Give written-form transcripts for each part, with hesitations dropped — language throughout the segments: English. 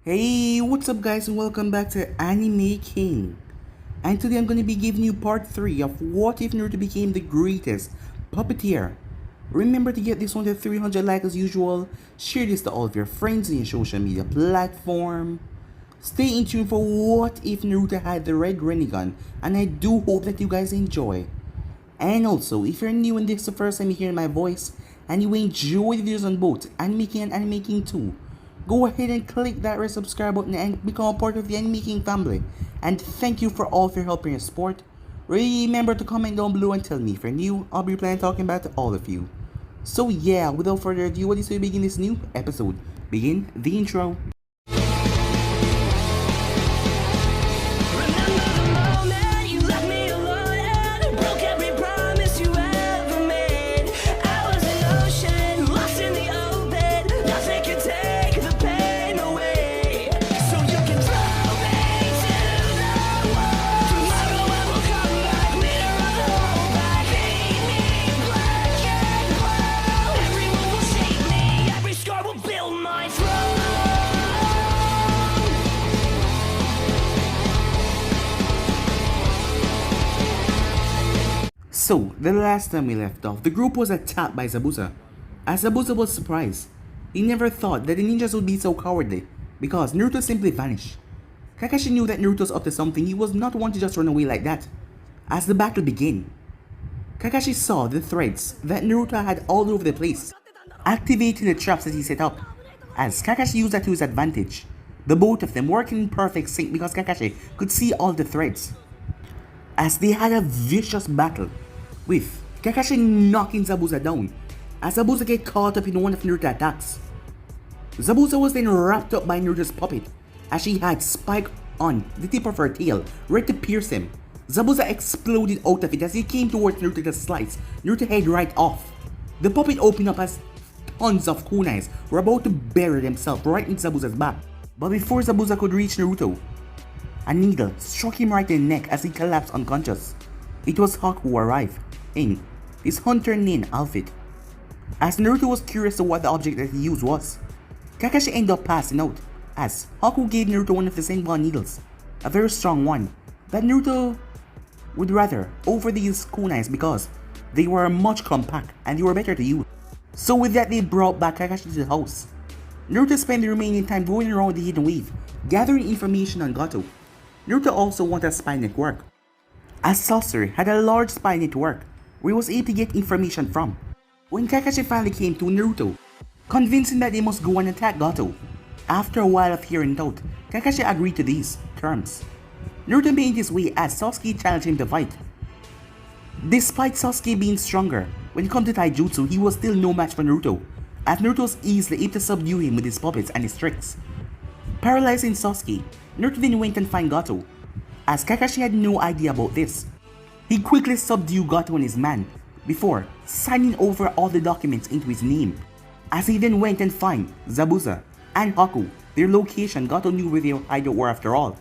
Hey, what's up guys and welcome back to Anime King. And today I'm going to be giving you part 3 of What If Naruto Became the Greatest Puppeteer. Remember to get this one to 300 likes as usual, share this to all of your friends in your social media platform. Stay in tune for What If Naruto Had the Red Rinnegan, and I do hope that you guys enjoy. And also, if you're new and this is the first time you're hearing my voice, and you enjoy the videos on both Anime King and Anime King 2, go ahead and click that red subscribe button and become a part of the Anime King family. And thank you for all of your help and your support. Remember to comment down below and tell me if you're new, I'll be planning talking about all of you. So yeah, without further ado, what is to begin this new episode? Begin the intro. So, the last time we left off, the group was attacked by Zabuza. As Zabuza was surprised, he never thought that the ninjas would be so cowardly, because Naruto simply vanished. Kakashi knew that Naruto was up to something. He was not one to just run away like that. As the battle began, Kakashi saw the threads that Naruto had all over the place, activating the traps that he set up. As Kakashi used that to his advantage, the both of them working in perfect sync because Kakashi could see all the threads. As they had a vicious battle, with Kakashi knocking Zabuza down, as Zabuza get caught up in one of Naruto's attacks. Zabuza was then wrapped up by Naruto's puppet, as she had Spike on the tip of her tail, ready to pierce him. Zabuza exploded out of it as he came towards Naruto to slice Naruto's head right off. The puppet opened up as tons of kunais were about to bury themselves right in Zabuza's back. But before Zabuza could reach Naruto, a needle struck him right in the neck as he collapsed unconscious. It was Hawk who arrived in his Hunter Nin outfit. As Naruto was curious to what the object that he used was, Kakashi ended up passing out as Haku gave Naruto one of the Senbon needles, a very strong one, that Naruto would rather over these kunais because they were much compact and they were better to use. So with that, they brought back Kakashi to the house. Naruto spent the remaining time going around the hidden wave, gathering information on Gato. Naruto also wanted a spy network, as Saucer had a large spy network where he was able to get information from. When Kakashi finally came to Naruto, convincing that they must go and attack Gato. After a while of hearing it out, Kakashi agreed to these terms. Naruto made his way as Sasuke challenged him to fight. Despite Sasuke being stronger, when it comes to taijutsu, he was still no match for Naruto, as Naruto was easily able to subdue him with his puppets and his tricks. Paralyzing Sasuke, Naruto then went and found Gato, as Kakashi had no idea about this. He quickly subdued Gato and his man, before signing over all the documents into his name. As he then went and found Zabuza and Haku, their location. Gato knew where their hideout were after all,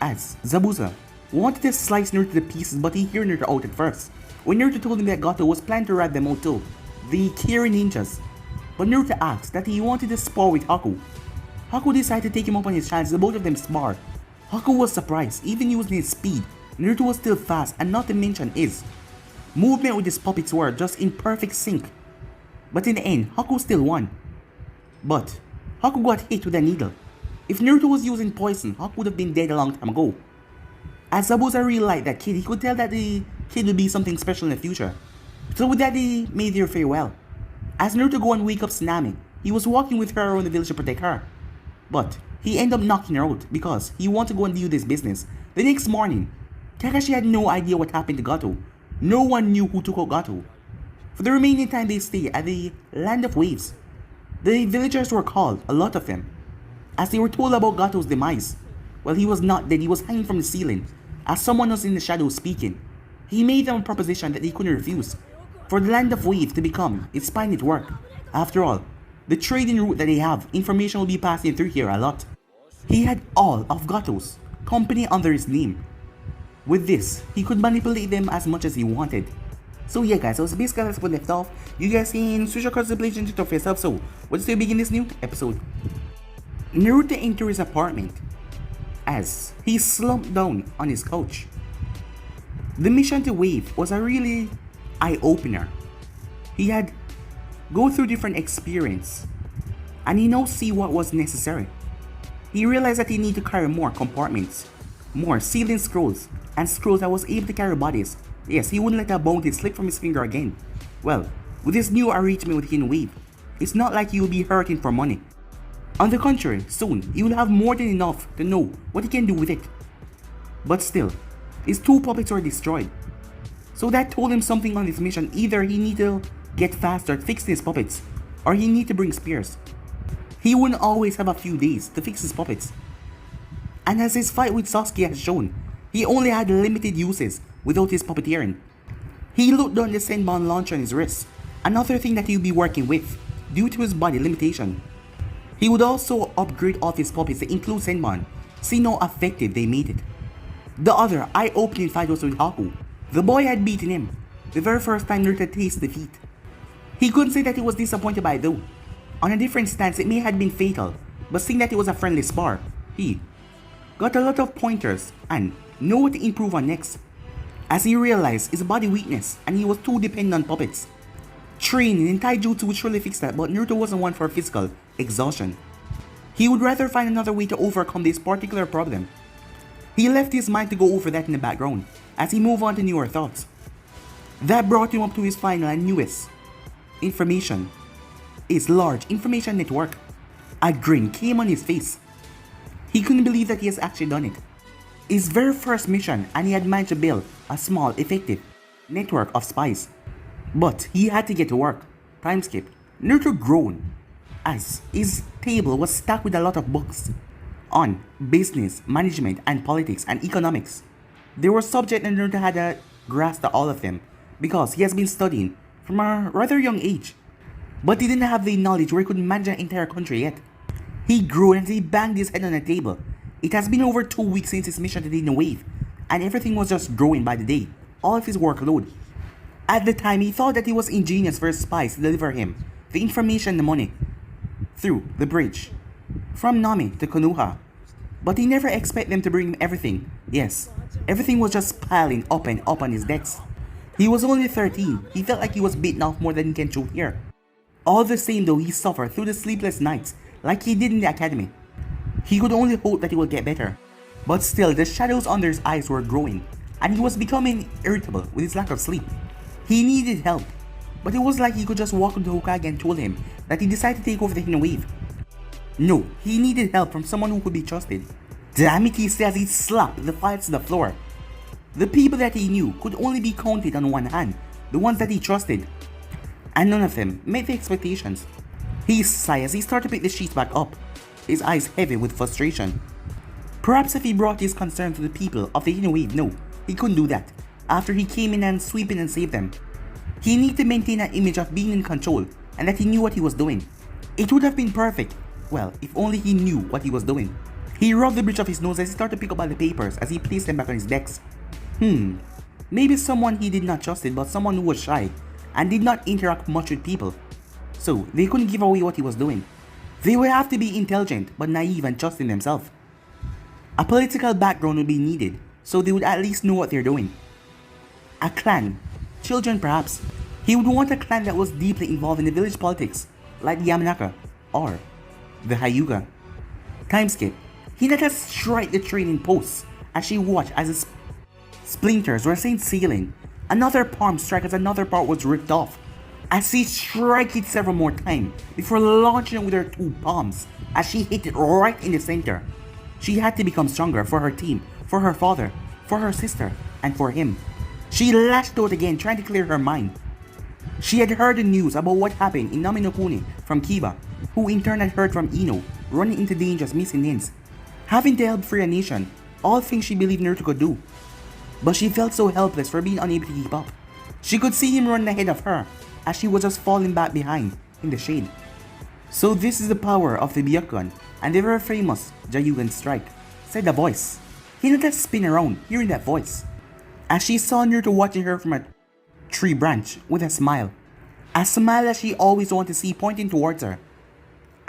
as Zabuza wanted to slice Naruto to pieces, but he heard Naruto out at first. When Naruto told him that Gato was planning to rat them out too, the Kiri ninjas, but Naruto asked that he wanted to spar with Haku. Haku decided to take him up on his chance, so both of them spar. Haku was surprised, even using his speed, Naruto was still fast, and not to mention his movement with his puppets were just in perfect sync. But in the end, Haku still won. But Haku got hit with a needle. If Naruto was using poison, Haku would have been dead a long time ago. As Zabuza really liked that kid, he could tell that the kid would be something special in the future. So with that, they made their farewell. As Naruto go and wake up Tsunami, he was walking with her around the village to protect her. But he ended up knocking her out because he wanted to go and do this business. The next morning, Kakashi had no idea what happened to Gato. No one knew who took out Gato. For the remaining time they stayed at the Land of Waves, the villagers were called, a lot of them, as they were told about Gato's demise. Well, he was not dead, he was hanging from the ceiling, as someone was in the shadows speaking. He made them a proposition that they couldn't refuse, for the Land of Waves to become its spy network. After all, the trading route that they have, information will be passing through here a lot. He had all of Gato's company under his name. With this, he could manipulate them as much as he wanted. So yeah guys, so basically that's what left off. You guys can switch across the page and check it out for yourself. So, let's begin this new episode. Naruto entered his apartment as he slumped down on his couch. The mission to Wave was a really eye-opener. He had go through different experience and he now see what was necessary. He realized that he needed to carry more compartments, more sealing scrolls, and scrolls that was able to carry bodies. Yes, he wouldn't let a bounty slip from his finger again. Well, with this new arrangement within Wave, it's not like he will be hurting for money. On the contrary, soon he will have more than enough to know what he can do with it. But still, his two puppets were destroyed. So that told him something on his mission. Either he need to get faster at fixing his puppets, or he need to bring spears. He wouldn't always have a few days to fix his puppets. And as his fight with Sasuke has shown, he only had limited uses without his puppeteering. He looked on the Senbon launcher on his wrist, another thing that he would be working with due to his body limitation. He would also upgrade all of his puppets to include Senbon, see how effective they made it. The other eye-opening fight was with Haku. The boy had beaten him, the very first time Naruto tasted defeat. He couldn't say that he was disappointed by it though. On a different stance, it may have been fatal, but seeing that it was a friendly spar, he got a lot of pointers and know what to improve on next. As he realized his body weakness and he was too dependent on puppets. Training in taijutsu would surely fix that, but Naruto wasn't one for physical exhaustion. He would rather find another way to overcome this particular problem. He left his mind to go over that in the background as he moved on to newer thoughts. That brought him up to his final and newest information. His large information network. A grin came on his face. He couldn't believe that he has actually done it. His very first mission, and he had managed to build a small, effective network of spies. But he had to get to work. Time skip. Naruto groaned as his table was stacked with a lot of books on business, management, and politics and economics. There were subjects that Naruto had a grasp to all of them because he has been studying from a rather young age. But he didn't have the knowledge where he could manage an entire country yet. He groaned and he banged his head on the table. It has been over 2 weeks since his mission to the Wave, and everything was just growing by the day, all of his workload. At the time, he thought that it was ingenious for his spies to deliver him the information and the money through the bridge from Nami to Konoha. But he never expected them to bring him everything. Yes, everything was just piling up and up on his decks. He was only 13. He felt like he was beaten off more than he can chew here. All the same though, he suffered through the sleepless nights like he did in the academy. He could only hope that he would get better. But still, the shadows under his eyes were growing, and he was becoming irritable with his lack of sleep. He needed help, but it was like he could just walk into Hokage and told him that he decided to take over the Hidden Wave. No, he needed help from someone who could be trusted. Damn it, he said as he slapped the files to the floor. The people that he knew could only be counted on one hand, the ones that he trusted. And none of them met the expectations. He sighed as he started to pick the sheets back up, his eyes heavy with frustration. Perhaps if he brought his concern to the people of the Hidden Wave, no, he couldn't do that. After he came in and sweep in and saved them. He needed to maintain an image of being in control and that he knew what he was doing. It would have been perfect, well, if only he knew what he was doing. He rubbed the bridge of his nose as he started to pick up all the papers as he placed them back on his desk. Maybe someone he did not trust it, but someone who was shy and did not interact much with people. So they couldn't give away what he was doing. They would have to be intelligent but naive and trust in themselves. A political background would be needed, so they would at least know what they're doing. A clan, children perhaps. He would want a clan that was deeply involved in the village politics, like the Yamanaka or the Hyuga. Time skip. Hinata struck the training post as she watched as the splinters were sent sailing. Another palm struck as another part was ripped off. As she struck it several more times before launching it with her two palms as she hit it right in the center. She had to become stronger for her team, for her father, for her sister, and for him. She lashed out again, trying to clear her mind. She had heard the news about what happened in Nami no Kuni from Kiba, who in turn had heard from Ino, running into dangerous missing names. Having to help free a nation, all things she believed Naruto could do. But she felt so helpless for being unable to keep up. She could see him running ahead of her, as she was just falling back behind, in the shade. So this is the power of the Byakugan, and the very famous Jayugan strike, said the voice. Hinata spin around, hearing that voice, as she saw Naruto watching her from a tree branch with a smile. A smile that she always wanted to see pointing towards her.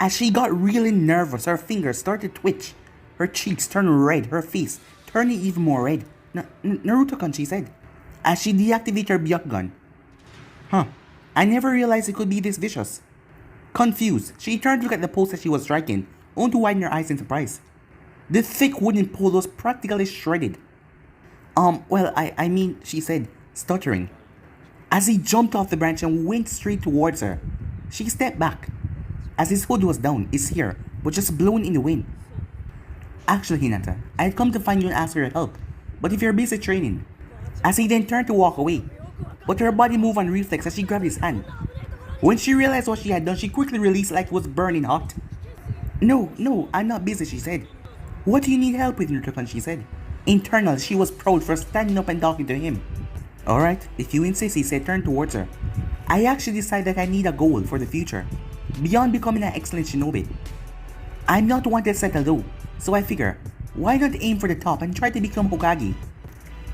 As she got really nervous, her fingers started to twitch. Her cheeks turned red, her face turning even more red. Naruto-kun, she said, as she deactivated her Byuk gun. Huh, I never realized it could be this vicious. Confused, she turned to look at the post that she was striking, only to widen her eyes in surprise. The thick wooden pole was practically shredded. Well, I mean, she said, stuttering. As he jumped off the branch and went straight towards her, she stepped back. As his hood was down, his hair was just blown in the wind. Actually, Hinata, I had come to find you and ask for your help, but if you're busy training. As he then turned to walk away, but her body moved on reflex as she grabbed his hand. When she realized what she had done, she quickly released like it was burning hot. No, I'm not busy, she said. What do you need help with, Naruto-kun, she said. Internal, she was proud for standing up and talking to him. Alright, if you insist, he said, turn towards her. I actually decided that I need a goal for the future, beyond becoming an excellent shinobi. I'm not one to settle though, so I figure, why not aim for the top and try to become Hokage?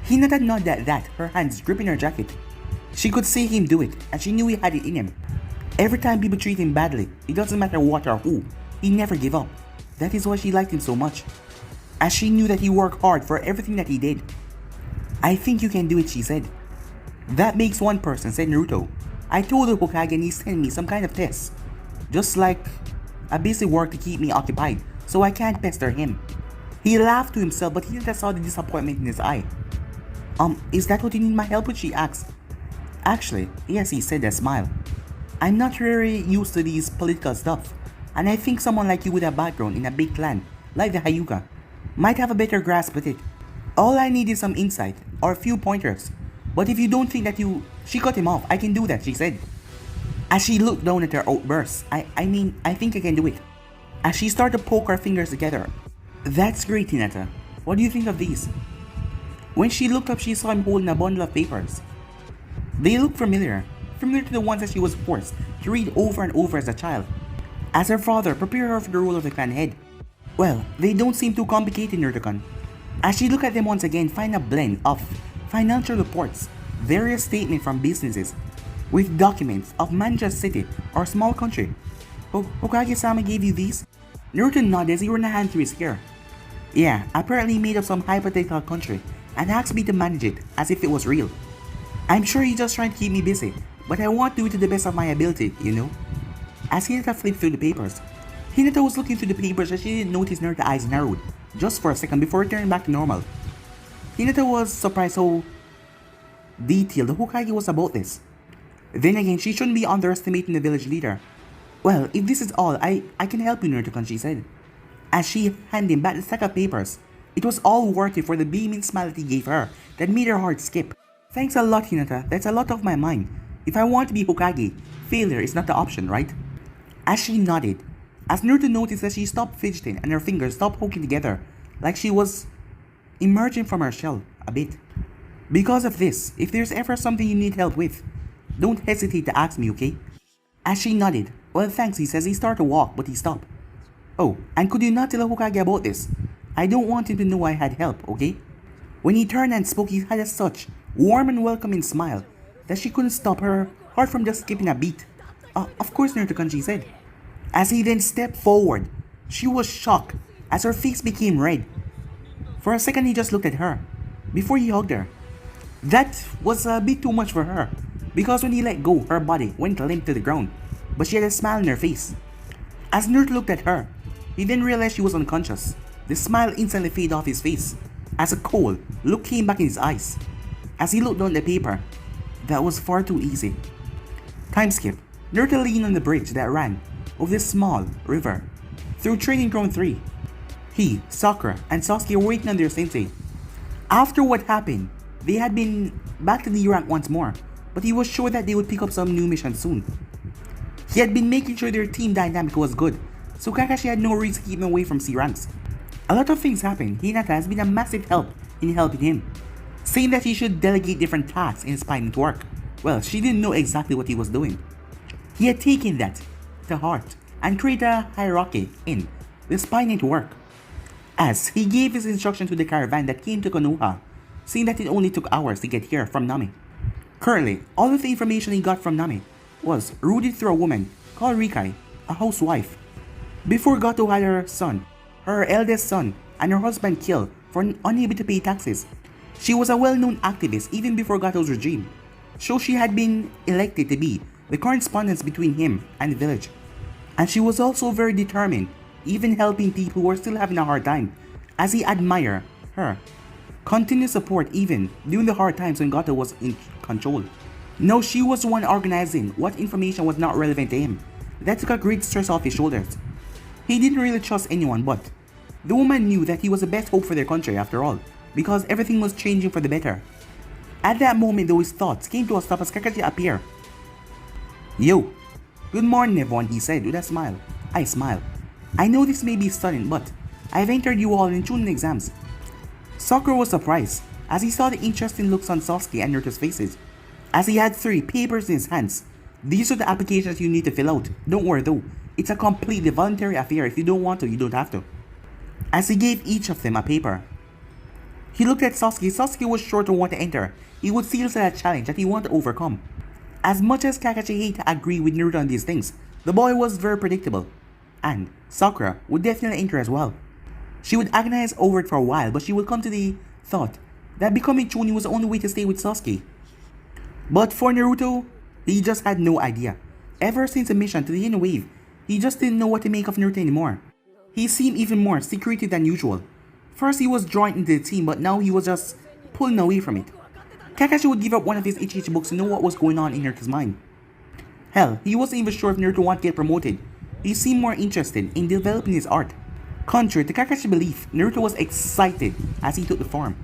Hinata nodded at that, her hands gripping her jacket. She could see him do it, and she knew he had it in him. Every time people treat him badly, it doesn't matter what or who, he never gave up. That is why she liked him so much, as she knew that he worked hard for everything that he did. I think you can do it, she said. That makes one person, said Naruto. I told the Hokage and he sent me some kind of test. Just like a busy work to keep me occupied, so I can't pester him. He laughed to himself, but Hinata saw the disappointment in his eye. Is that what you need my help with, she asked. Actually, yes, he said and smiled. I'm not very used to these political stuff, and I think someone like you with a background in a big clan, like the Hyuga, might have a better grasp with it. All I need is some insight, or a few pointers. But if you don't think that She cut him off. I can do that, she said. As she looked down at her outburst, I think I can do it. As she started to poke her fingers together. That's great, Hinata. What do you think of these? When she looked up, she saw him holding a bundle of papers. They looked familiar to the ones that she was forced to read over and over as a child, as her father prepared her for the role of the clan head. Well, they don't seem too complicated, Naruto-kun. As she looked at them once again, find a blend of financial reports, various statements from businesses, with documents of Manja's city or small country. Hokage-sama gave you these? Naruto nodded as he ran a hand through his hair. Yeah, apparently made of some hypothetical country and asked me to manage it as if it was real. I'm sure he's just trying to keep me busy, but I want to do it to the best of my ability, you know? As Hinata flipped through the papers, Hinata was looking through the papers as she didn't notice Naruto's eyes narrowed, just for a second before returning back to normal. Hinata was surprised how detailed the Hokage was about this. Then again, she shouldn't be underestimating the village leader. Well, if this is all, I can help you, Naruto-kun, she said. As she handed him back the stack of papers, it was all worth it for the beaming smile that he gave her that made her heart skip. Thanks a lot, Hinata. That's a lot off my mind. If I want to be Hokage, failure is not the option, right? As she nodded, as Naruto noticed that she stopped fidgeting and her fingers stopped poking together, like she was emerging from her shell a bit. Because of this, if there's ever something you need help with, don't hesitate to ask me, okay? As she nodded, well thanks, he says. He started to walk, but he stopped. Oh, and could you not tell Hokage about this? I don't want him to know I had help, okay? When he turned and spoke, he had a such warm and welcoming smile that she couldn't stop her heart from just skipping a beat. Of course, Naruto-kun, she said. As he then stepped forward, she was shocked as her face became red. For a second, he just looked at her before he hugged her. That was a bit too much for her, because when he let go, her body went limp to the ground, but she had a smile on her face. As Naruto looked at her, he then realized she was unconscious. The smile instantly faded off his face, as a cold look came back in his eyes. As he looked down the paper, that was far too easy. Time skip. Naruto leaned on the bridge that ran over this small river through Training Ground 3. He, Sakura, and Sasuke were waiting on their sensei. After what happened, they had been back to the rank once more, but he was sure that they would pick up some new missions soon. He had been making sure their team dynamic was good, so Kakashi had no reason to keep him away from C ranks. A lot of things happened. Hinata has been a massive help in helping him, saying that he should delegate different tasks in his pining to work. Well, she didn't know exactly what he was doing. He had taken that to heart and created a hierarchy in the pining to work. As he gave his instruction to the caravan that came to Konoha, saying that it only took hours to get here from Nami. Currently, all of the information he got from Nami was routed through a woman called Rikai, a housewife. Before Gato had her eldest son, and her husband killed for unable to pay taxes. She was a well-known activist even before Gato's regime, so she had been elected to be the correspondence between him and the village. And she was also very determined, even helping people who were still having a hard time, as he admired her continuous support even during the hard times when Gato was in control. No, she was the one organizing what information was not relevant to him. That took a great stress off his shoulders. He didn't really trust anyone, but the woman knew that he was the best hope for their country after all, because everything was changing for the better. At that moment though, his thoughts came to a stop as Kakashi appeared. "Yo, good morning everyone," he said with a smile. I smiled. "I know this may be sudden, but I've entered you all in Chunin exams." Sakura was surprised as he saw the interesting looks on Sasuke and Naruto's faces, as he had 3 papers in his hands. "These are the applications you need to fill out. Don't worry though, it's a completely voluntary affair. If you don't want to, you don't have to." As he gave each of them a paper, he looked at Sasuke. Sasuke was sure to want to enter. He would see this as a challenge that he wanted to overcome. As much as Kakashi hated to agree with Naruto on these things, the boy was very predictable. And Sakura would definitely enter as well. She would agonize over it for a while, but she would come to the thought that becoming Chunin was the only way to stay with Sasuke. But for Naruto, he just had no idea. Ever since the mission to the Hidden Wave, he just didn't know what to make of Naruto anymore. He seemed even more secretive than usual. First he was joined into the team, but now he was just pulling away from it. Kakashi would give up one of his Ichi books to know what was going on in Naruto's mind. Hell, he wasn't even sure if Naruto wanted to get promoted. He seemed more interested in developing his art. Contrary to Kakashi's belief, Naruto was excited as he took the form.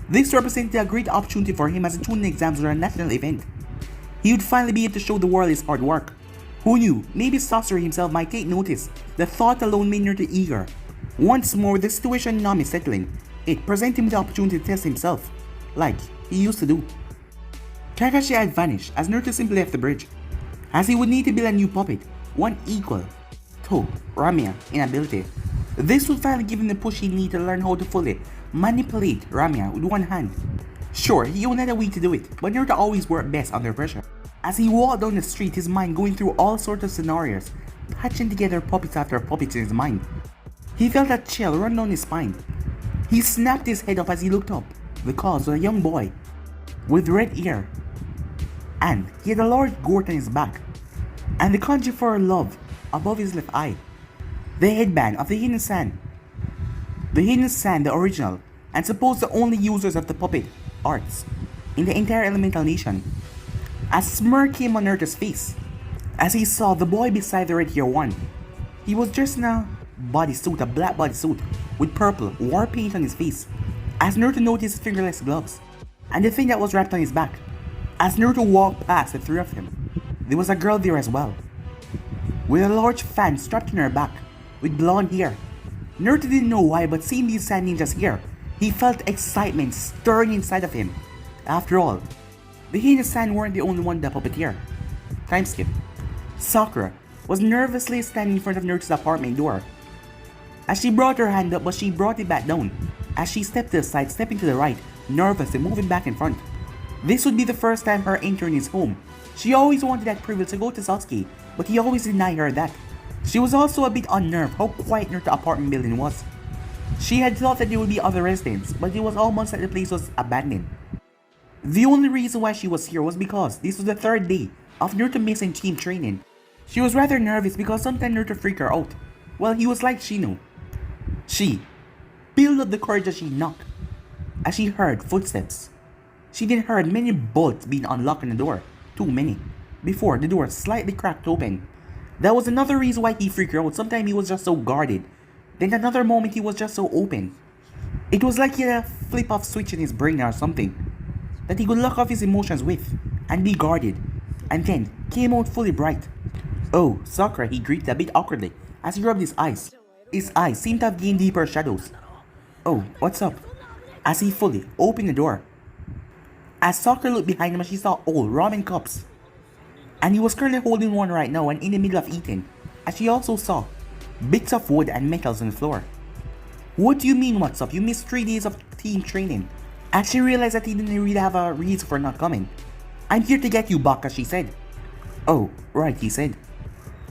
This represented a great opportunity for him as the Chunin exams were a national event. He would finally be able to show the world his hard work. Who knew, maybe Sasori himself might take notice. The thought alone made Naruto eager. Once more, the situation in Nami settling, it presented him the opportunity to test himself, like he used to do. Kakashi had vanished as Naruto simply left the bridge, as he would need to build a new puppet, one equal to Ramia in ability. This would finally give him the push he needed to learn how to fully manipulate Ramia with one hand. Sure, he only had a week to do it, but Naruto always worked best under pressure. As he walked down the street, his mind going through all sorts of scenarios, patching together puppets after puppets in his mind. He felt a chill run down his spine. He snapped his head up as he looked up, because was a young boy with red hair, and he had a large gourd on his back, and the kanji for love above his left eye. The headband of the Hidden Sand. The Hidden Sand, the original, and supposed the only users of the puppet arts in the entire elemental nation. A smirk came on Naruto's face as he saw the boy beside the red hair one. He was dressed in a bodysuit, a black bodysuit, with purple war paint on his face, as Naruto noticed his fingerless gloves, and the thing that was wrapped on his back. As Naruto walked past the 3 of them, there was a girl there as well, with a large fan strapped on her back, with blonde hair. Naruto didn't know why, but seeing these sand ninjas here, he felt excitement stirring inside of him. After all, the Hidden Sand weren't the only one that puppeteer. Time skip. Sakura was nervously standing in front of Naruto's apartment door. As she brought her hand up, but she brought it back down, as she stepped to the side, stepping to the right, nervous and moving back in front. This would be the first time her entering his home. She always wanted that privilege to go to Sasuke, but he always denied her that. She was also a bit unnerved how quiet Naruto's apartment building was. She had thought that there would be other residents, but it was almost like the place was abandoned. The only reason why she was here was because this was the 3rd day of Naruto missing team training. She was rather nervous because sometimes Naruto freaked her out. Well, he was like Shino. She built up the courage as she knocked, as she heard footsteps. She then heard many bolts being unlocked on the door, too many, before the door slightly cracked open. That was another reason why he freaked her out. Sometimes he was just so guarded, then another moment he was just so open. It was like he had a flip-off switch in his brain or something that he could lock off his emotions with and be guarded, and then came out fully bright. "Oh, Sakura," he greeted a bit awkwardly as he rubbed his eyes. His eyes seemed to have gained deeper shadows. "Oh, what's up?" as he fully opened the door. As Sakura looked behind him, she saw old ramen cups, and he was currently holding one right now and in the middle of eating, as she also saw bits of wood and metals on the floor. "What do you mean what's up? You missed 3 days of team training." As she realized that he didn't really have a reason for not coming. "I'm here to get you, Baka," she said. "Oh, right," he said.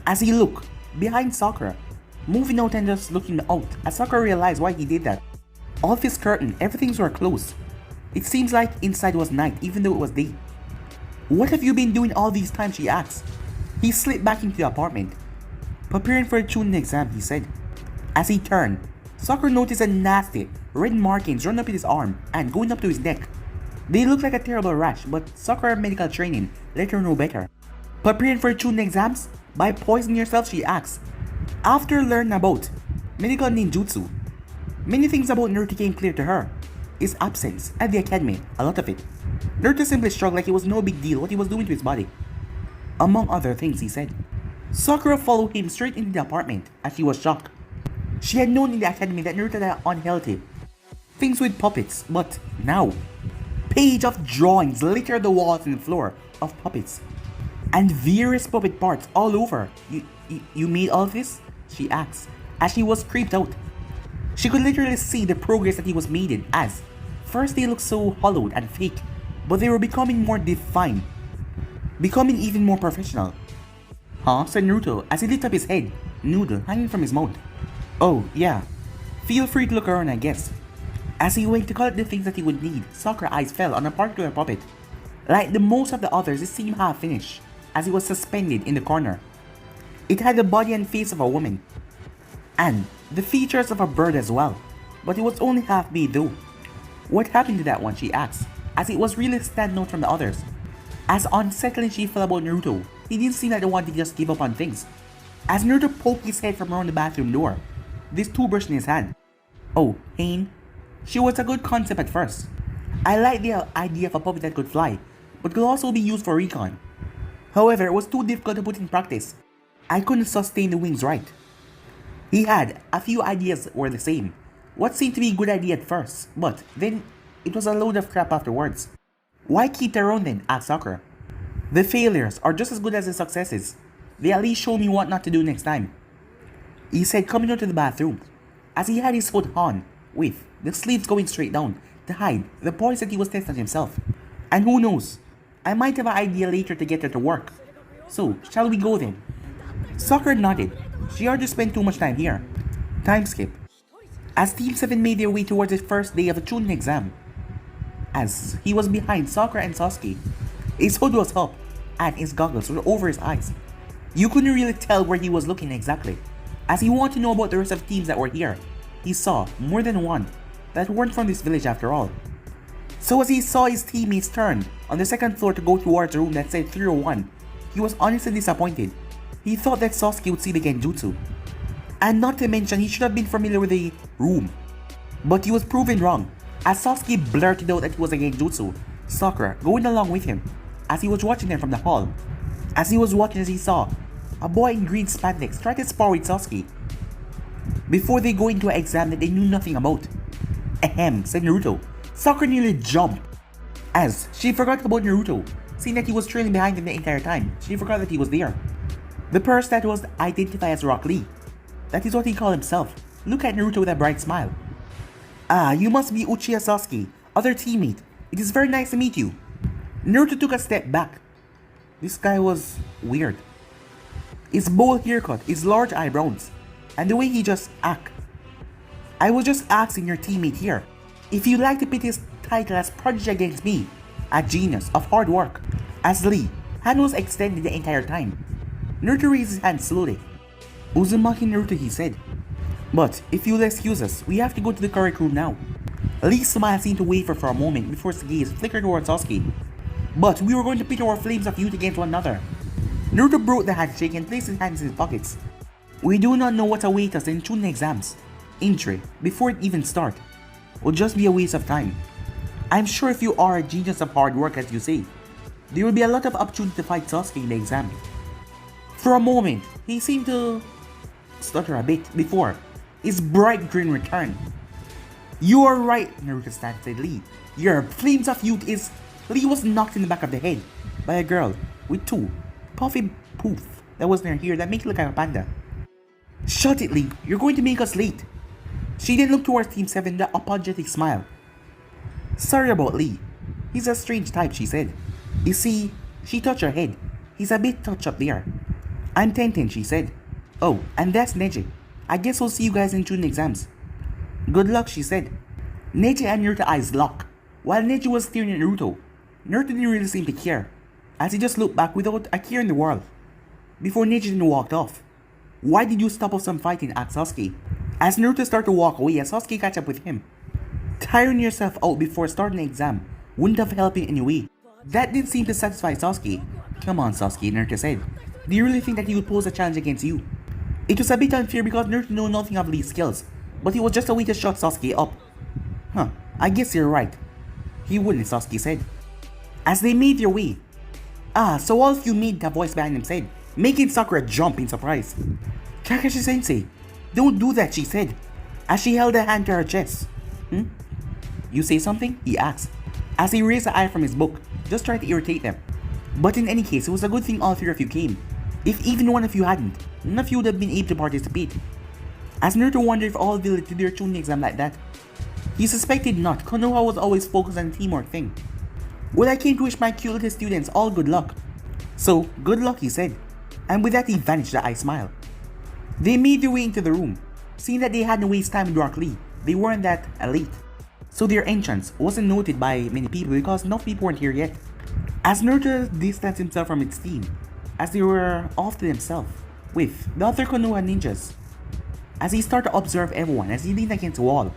As he looked behind Sakura, moving out and just looking out as Sakura realized why he did that. Off his curtain, everything's were closed. It seems like inside was night even though it was day. What have you been doing all these times, she asked. He slipped back into the apartment. Preparing for a tuning exam, he said. As he turned, Sakura noticed a nasty red markings run up his arm and going up to his neck. They looked like a terrible rash, but Sakura's medical training let her know better. Preparing for tuning exams? By poisoning yourself, she asked. After learning about medical ninjutsu, many things about Naruto came clear to her. His absence at the academy, a lot of it. Naruto simply shrugged like it was no big deal what he was doing to his body. Among other things, he said. Sakura followed him straight into the apartment as she was shocked. She had known in the academy that Naruto had unhealthy things with puppets, but now, pages of drawings littered the walls and the floor of puppets. And various puppet parts all over. You made all of this? She asked, as she was creeped out. She could literally see the progress that he was making as, first they looked so hollowed and fake, but they were becoming more defined, becoming even more professional. Huh? Said Naruto as he lifted up his head, noodle hanging from his mouth. Oh, yeah. Feel free to look around, I guess. As he went to collect the things that he would need, Sakura's eyes fell on a particular puppet. Like the most of the others, it seemed half finished, as it was suspended in the corner. It had the body and face of a woman, and the features of a bird as well, but it was only half made though. What happened to that one, she asked, as it was really standing out from the others. As unsettling she felt about Naruto, he didn't seem like the one to just give up on things. As Naruto poked his head from around the bathroom door, this toothbrush in his hand. Oh, Pain. She was a good concept at first. I liked the idea of a puppet that could fly, but could also be used for recon. However, it was too difficult to put in practice. I couldn't sustain the wings right. He had a few ideas were the same. What seemed to be a good idea at first, but then it was a load of crap afterwards. Why keep their own then? Asked Sakura. The failures are just as good as the successes. They at least show me what not to do next time. He said coming out to the bathroom, as he had his hood on, with the sleeves going straight down to hide the points that he was testing himself. And who knows, I might have an idea later to get her to work. So, shall we go then? Sakura nodded. She already spent too much time here. Time skip. As Team 7 made their way towards the first day of a tuning exam, as he was behind Sakura and Sasuke, his hood was up and his goggles were over his eyes. You couldn't really tell where he was looking exactly. As he wanted to know about the rest of teams that were here, he saw more than one that weren't from this village after all. So as he saw his teammates turn on the second floor to go towards the room that said 301, he was honestly disappointed. He thought that Sasuke would see the genjutsu. And not to mention he should have been familiar with the room. But he was proven wrong, as Sasuke blurted out that he was a genjutsu, Sakura going along with him, as he was watching them from the hall. As he was watching, as he saw a boy in green spandex try to spar with Sasuke before they go into an exam that they knew nothing about. Ahem, said Naruto. Sakura nearly jumped as she forgot about Naruto, seeing that he was trailing behind him the entire time. She forgot that he was there. The person that was identified as Rock Lee. That is what he called himself. Look at Naruto with a bright smile. Ah, you must be Uchiha Sasuke, other teammate. It is very nice to meet you. Naruto took a step back. This guy was weird. His bold haircut, his large eyebrows, and the way he just act. I was just asking your teammate here if you'd like to pit his title as prodigy against me, a genius of hard work. As Lee, hand was extended the entire time. Naruto raised his hand slowly. Uzumaki Naruto, he said. But if you'll excuse us, we have to go to the correct room now. Lee's smile seemed to waver for a moment before his gaze flickered towards Sasuke. But we were going to pit our flames of youth against one another. Naruto broke the handshake and placed his hands in his pockets. We do not know what awaits us in tuning exams. Entry, before it even starts, will just be a waste of time. I'm sure if you are a genius of hard work as you say, there will be a lot of opportunity to fight Sasuke in the exam. For a moment, he seemed to stutter a bit before his bright grin returned. You are right, Naruto said Lee. Your flames of youth is... Lee was knocked in the back of the head by a girl with two puffy poof that was near here that make it look like a panda. Shut it, Lee. You're going to make us late. She then looked towards Team 7 with an apologetic smile. Sorry about Lee. He's a strange type, she said. You see, she touched her head. He's a bit touched up there. I'm Tenten, she said. Oh, and that's Neji. I guess we'll see you guys in June exams. Good luck, she said. Neji and Naruto's eyes locked. While Neji was staring at Naruto, Naruto didn't really seem to care, as he just looked back without a care in the world. Before Neji then walked off. Why did you stop us from fighting? Asked Sasuke. As Naruto started to walk away, as Sasuke catch up with him. Tiring yourself out before starting the exam wouldn't have helped in any way. That didn't seem to satisfy Sasuke. Come on, Sasuke, Naruto said. Do you really think that he would pose a challenge against you? It was a bit unfair because Naruto knew nothing of Lee's skills, but it was just a way to shut Sasuke up. Huh, I guess you're right. He wouldn't, Sasuke said. As they made their way. So all of you made, the voice behind him said, making Sakura jump in surprise. Kakashi-sensei, don't do that, she said, as she held a hand to her chest. You say something? He asked, as he raised an eye from his book, just trying to irritate them. But in any case, it was a good thing all three of you came. If even one of you hadn't, none of you would have been able to participate. As Naruto wondered if all village did their Chunin exam like that. He suspected not, Konoha was always focused on the teamwork thing. Well, I came to wish my cute little students all good luck. So, good luck, he said. And with that he vanished, the eye smile. They made their way into the room. Seeing that they hadn't wasted time in Dark Lee, they weren't that elite. So their entrance wasn't noted by many people because enough people weren't here yet. As Naruto distanced himself from its team, as they were off to themselves, with the other Konoha ninjas. As he started to observe everyone as he leaned against the wall.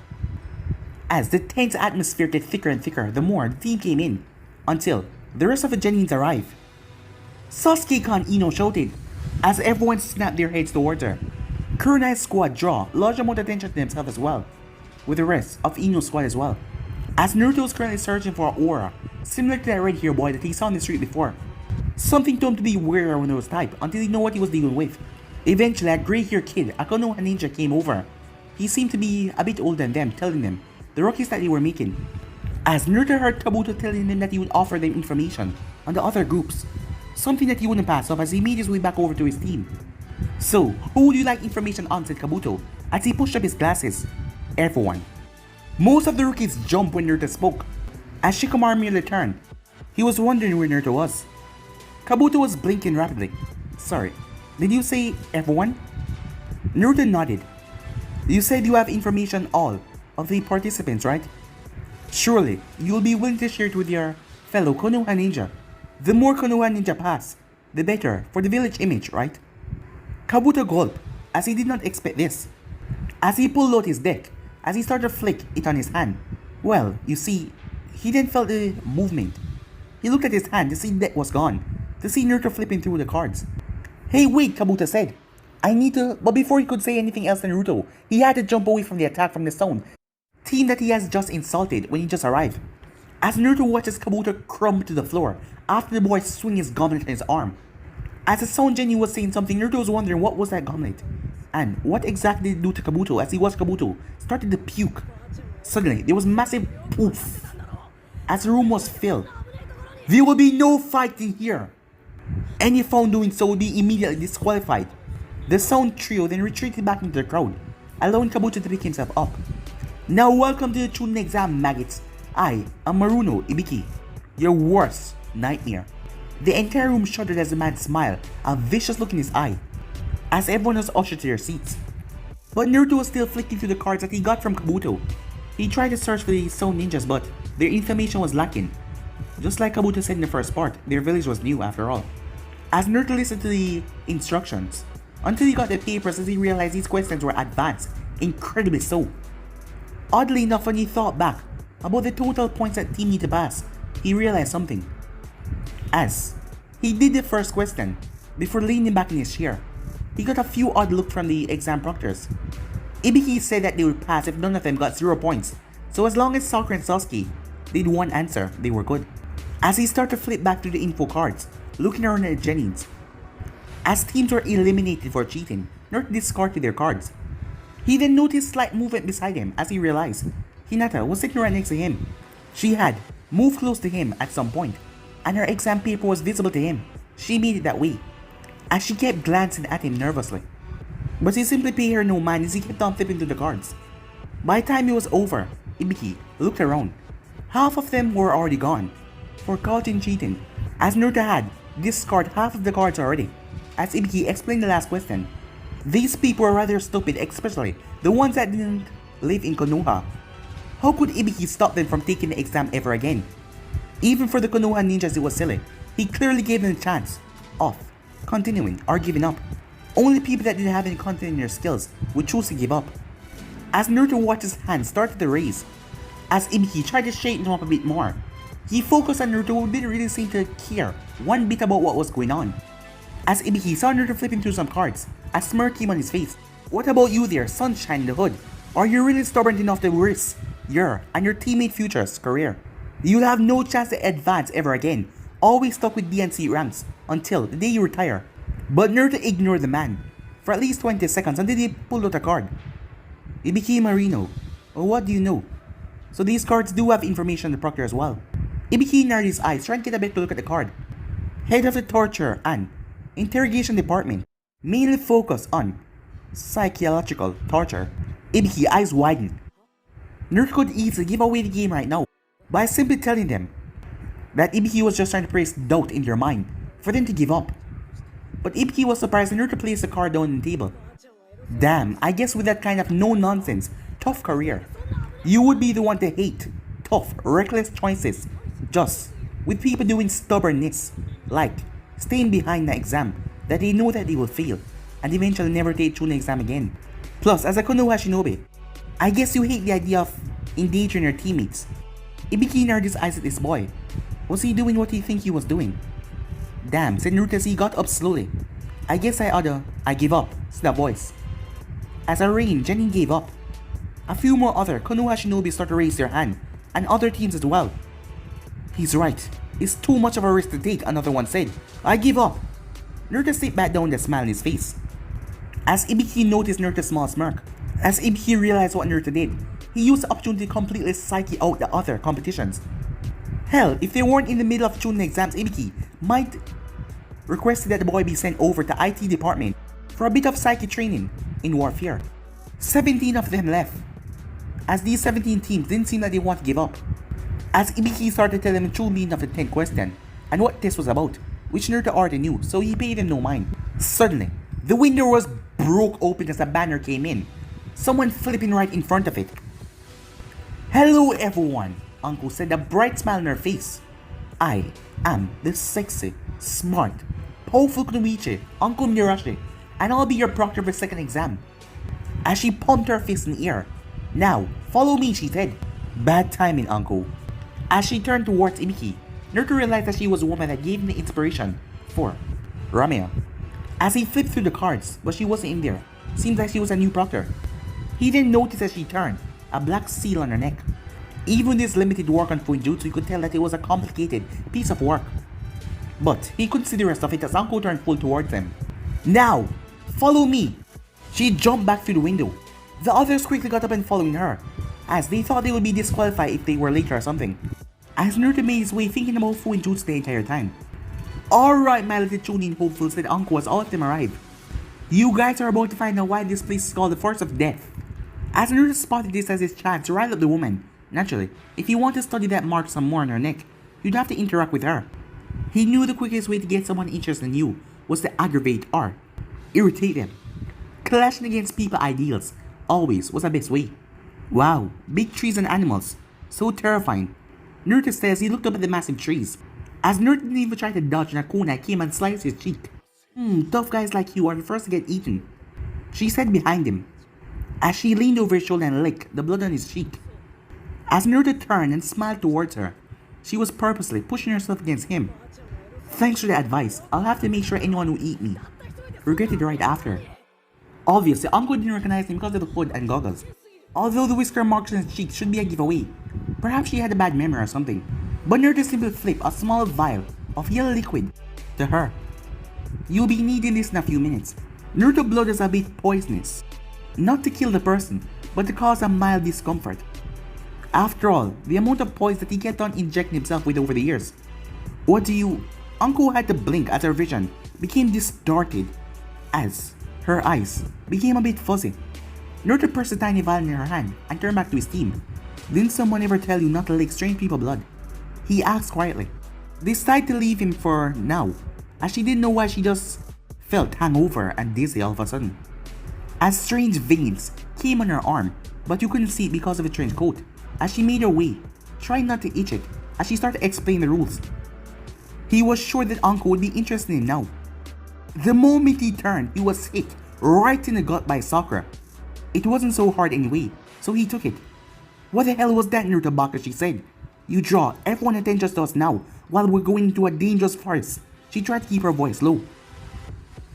As the tense atmosphere get thicker and thicker, the more the team came in, until the rest of the Genins arrived. Sasuke-kan, Ino shouted, as everyone snapped their heads towards her. Kurenai's squad draw large amount of attention to themselves as well, with the rest of Ino's squad as well. As Naruto was currently searching for an aura, similar to that red-haired boy that he saw on the street before. Something told him to be wary when it was type until he knew what he was dealing with. Eventually, a grey-haired kid, a Konoha ninja, came over. He seemed to be a bit older than them, telling them the rookies that they were making. As Naruto heard Kabuto telling him that he would offer them information on the other groups, something that he wouldn't pass up as he made his way back over to his team. So, who would you like information on? Said Kabuto, as he pushed up his glasses. Everyone. Most of the rookies jumped when Naruto spoke. As Shikamaru merely turned, he was wondering where Naruto was. Kabuto was blinking rapidly. Sorry, did you say everyone? Naruto nodded. You said you have information all of the participants, right? Surely, you will be willing to share it with your fellow Konoha ninja. The more Konoha ninja pass, the better for the village image, right? Kabuto gulped, as he did not expect this. As he pulled out his deck, as he started to flick it on his hand. Well, you see, he then felt the movement. He looked at his hand to see the deck was gone, to see Naruto flipping through the cards. Hey, wait, Kabuto said. I need to... But before he could say anything else to Naruto, he had to jump away from the attack from the stone, team that he has just insulted when he just arrived. As Naruto watches Kabuto crumble to the floor after the boy swing his gauntlet in his arm. As the Sound Genie was saying something, Naruto was wondering what was that gauntlet, and what exactly did it do to Kabuto as he watched Kabuto started to puke. Suddenly, there was massive poof as the room was filled. There will be no fighting here. Any found doing so would be immediately disqualified. The Sound Trio then retreated back into the crowd, allowing Kabuto to pick himself up. Now welcome to the Chunin exam, maggots. I am Maruno Ibiki, your worst nightmare. The entire room shuddered as the man smiled, a vicious look in his eye, as everyone was ushered to their seats. But Naruto was still flicking through the cards that he got from Kabuto. He tried to search for the Sound Ninjas, but their information was lacking. Just like Kabuto said in the first part, their village was new after all. As Naruto listened to the instructions, until he got the papers as he realized these questions were advanced, incredibly so. Oddly enough, when he thought back about the total points that team need to pass, he realized something. As he did the first question, before leaning back in his chair, he got a few odd looks from the exam proctors. Ibiki said that they would pass if none of them got 0 points, so as long as Sakura and Sasuke did one answer, they were good. As he started to flip back through the info cards, looking around at the Genins. As teams were eliminated for cheating, Naruto discarded their cards. He then noticed slight movement beside him as he realized Hinata was sitting right next to him. She had moved close to him at some point, and her exam paper was visible to him. She made it that way, as she kept glancing at him nervously. But he simply paid her no mind as he kept on flipping through the cards. By the time it was over, Ibiki looked around. Half of them were already gone, for caught in cheating, as Naruto had discarded half of the cards already. As Ibiki explained the last question, These people were rather stupid, especially the ones that didn't live in Konoha. How could Ibiki stop them from taking the exam ever again? Even for the Konoha ninjas it was silly. He clearly gave them a chance of continuing or giving up. Only people that didn't have any confidence in their skills would choose to give up. As Naruto watched his hand start to raise, as Ibiki tried to straighten him up a bit more, he focused on Naruto who didn't really seem to care one bit about what was going on. As Ibiki saw Naruto flipping through some cards, a smirk came on his face. What about you there, Sunshine in the Hood? Are you really stubborn enough to risk your and your teammate future's career? You'll have no chance to advance ever again, always stuck with B and C ranks until the day you retire. But Naruto ignored the man for at least 20 seconds until he pulled out a card. It became Marino. Oh, what do you know? So these cards do have information on the proctor as well. Ibiki narrowed his eyes, trying to get a bit to look at the card. Head of the Torture and Interrogation Department, mainly focused on psychological torture. Ibiki eyes widened. Naruto could easily give away the game right now by simply telling them that Ibiki was just trying to place doubt in their mind for them to give up. But Ibiki was surprised when Naruto placed the card down on the table. Damn, I guess with that kind of no-nonsense, tough career, you would be the one to hate tough, reckless choices just with people doing stubbornness, like staying behind the exam that they know that they will fail and eventually never take Chunin exam again. Plus, as a Konoha shinobi, I guess you hate the idea of endangering your teammates. Ibiki narrowed his eyes at this boy. Was he doing what he think he was doing? Damn, said Naruto as he got up slowly. I guess I give up, said the voice. As a rain, Jenin gave up. A few more other Konoha shinobi started to raise their hand, and other teams as well. He's right. It's too much of a risk to take, another one said. I give up. Naruto sat back down with a smile on his face. As Ibiki noticed Naruto's small smirk, as Ibiki realized what Naruto did, he used the opportunity to completely psyche out the other competitions. Hell, if they weren't in the middle of Chunin exams, Ibiki might request that the boy be sent over to IT department for a bit of psyche training in warfare. 17 of them left, as these 17 teams didn't seem like they want to give up. As Ibiki started to tell them the true meaning of the 10th question and what this was about, which Naruto already knew, so he paid them no mind. Suddenly, the window was broke open as a banner came in, someone flipping right in front of it. Hello everyone, Uncle said, a bright smile on her face. I am the sexy, smart, powerful Kunoichi, Uncle Mirashi, and I'll be your proctor for the second exam. As she pumped her fist in the air. Now, follow me, she said. Bad timing, Uncle. As she turned towards Ibiki, Naruto realized that she was the woman that gave him the inspiration for Ramea. As he flipped through the cards, but she wasn't in there. Seems like she was a new proctor. He then noticed as she turned, a black seal on her neck. Even with this limited work on Fuinjutsu, he could tell that it was a complicated piece of work. But he couldn't see the rest of it as Uncle turned full towards him. Now, follow me! She jumped back through the window. The others quickly got up and following her, as they thought they would be disqualified if they were later or something. As Naruto made his way thinking about Fuinjutsu the entire time. Alright my little Chunin hopeful, said Uncle as all of them arrived. You guys are about to find out why this place is called the Forest of Death. As Naruto spotted this as his chance to rile up the woman. Naturally, if you want to study that mark some more on her neck, you'd have to interact with her. He knew the quickest way to get someone interested in you was to aggravate or irritate them. Clashing against people's ideals always was the best way. Wow, big trees and animals. So terrifying. Naruto said as he looked up at the massive trees. As Naruto didn't even try to dodge when a kunai came and sliced his cheek. Tough guys like you are the first to get eaten, she said behind him, as she leaned over his shoulder and licked the blood on his cheek. As Naruto turned and smiled towards her, she was purposely pushing herself against him. Thanks for the advice, I'll have to make sure anyone who eat me regretted right after. Obviously, Uncle didn't recognize him because of the hood and goggles. Although the whisker marks on his cheek should be a giveaway. Perhaps she had a bad memory or something. But Naruto simply flipped a small vial of yellow liquid to her. You'll be needing this in a few minutes. Naruto's blood is a bit poisonous. Not to kill the person, but to cause a mild discomfort. After all, the amount of poison that he kept on injecting himself with over the years. What do you... Uncle had to blink as her vision became distorted as her eyes became a bit fuzzy. Naruto pressed a tiny vial in her hand and turned back to his team. Didn't someone ever tell you not to lick strange people's blood? He asked quietly. They decided to leave him for now, as she didn't know why she just felt hangover and dizzy all of a sudden. as strange veins came on her arm, but you couldn't see it because of the trench coat. As she made her way, trying not to itch it, as she started to explain the rules. He was sure that Uncle would be interested in him now. The moment he turned, he was hit right in the gut by Sakura. It wasn't so hard anyway, so he took it. What the hell was that, Naruto Baka, she said. You draw everyone's attention to us now, while we're going into a dangerous forest. She tried to keep her voice low.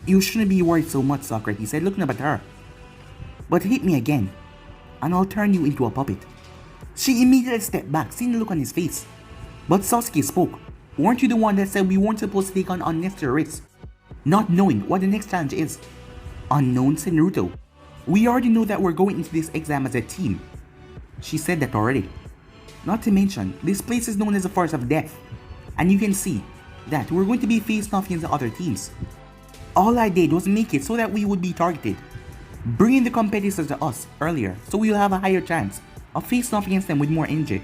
You shouldn't be worried so much, Sakura, he said, looking up at her. But hit me again, and I'll turn you into a puppet. She immediately stepped back, seeing the look on his face. But Sasuke spoke. Weren't you the one that said we weren't supposed to take on unnecessary risks? Not knowing what the next challenge is. Unknown, said Naruto. We already know that we're going into this exam as a team. She said that already. Not to mention, this place is known as the Forest of Death. And you can see that we're going to be facing off against the other teams. All I did was make it so that we would be targeted. Bringing the competitors to us earlier so we'll have a higher chance of facing off against them with more energy.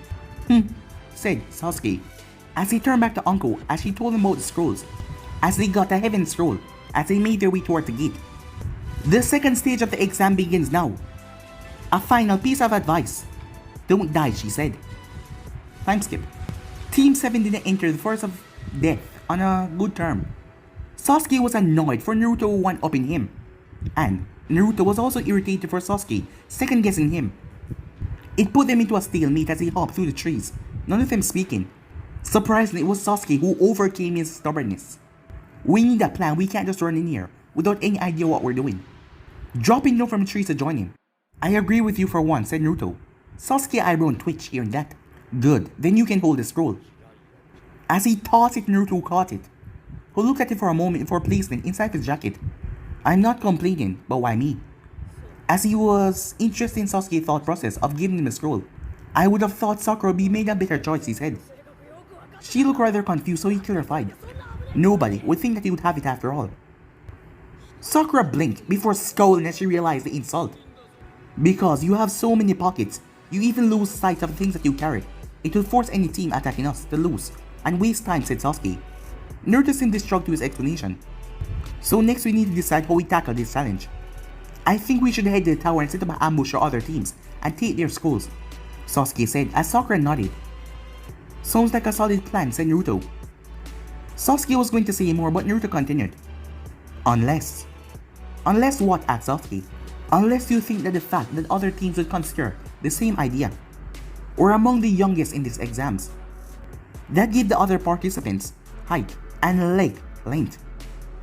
Said Sasuke, as he turned back to Uncle as she told him about the scrolls, as they got a heaven scroll as they made their way toward the gate. The second stage of the exam begins now. A final piece of advice. Don't die, she said. Time skip. Team 7 didn't enter the Forest of Death on a good term. Sasuke was annoyed for Naruto one-upping him, and Naruto was also irritated for Sasuke second-guessing him. It put them into a stalemate as they hopped through the trees, none of them speaking. Surprisingly, it was Sasuke who overcame his stubbornness. We need a plan, we can't just run in here without any idea what we're doing. Dropping down from the trees to join him. I agree with you for once, said Naruto. Sasuke eyebrow twitched hearing that. Good, then you can hold the scroll. As he tossed it, Naruto caught it, who looked at it for a moment before placing it inside his jacket. I'm not complaining, but why me? As he was interested in Sasuke's thought process of giving him the scroll. I would have thought Sakura would be made a better choice, he said. She looked rather confused, so he clarified. Nobody would think that he would have it after all. Sakura blinked before scowling as she realized the insult. Because you have so many pockets, you even lose sight of the things that you carry. It will force any team attacking us to lose and waste time, said Sasuke. Naruto seemed distraught to his explanation. So next we need to decide how we tackle this challenge. I think we should head to the tower and set up an ambush for other teams and take their scrolls, Sasuke said as Sakura nodded. Sounds like a solid plan, said Naruto. Sasuke was going to say more, but Naruto continued. Unless what, asked Sasuke? Unless you think that the fact that other teams would consider the same idea, or among the youngest in these exams, that give the other participants height and leg length.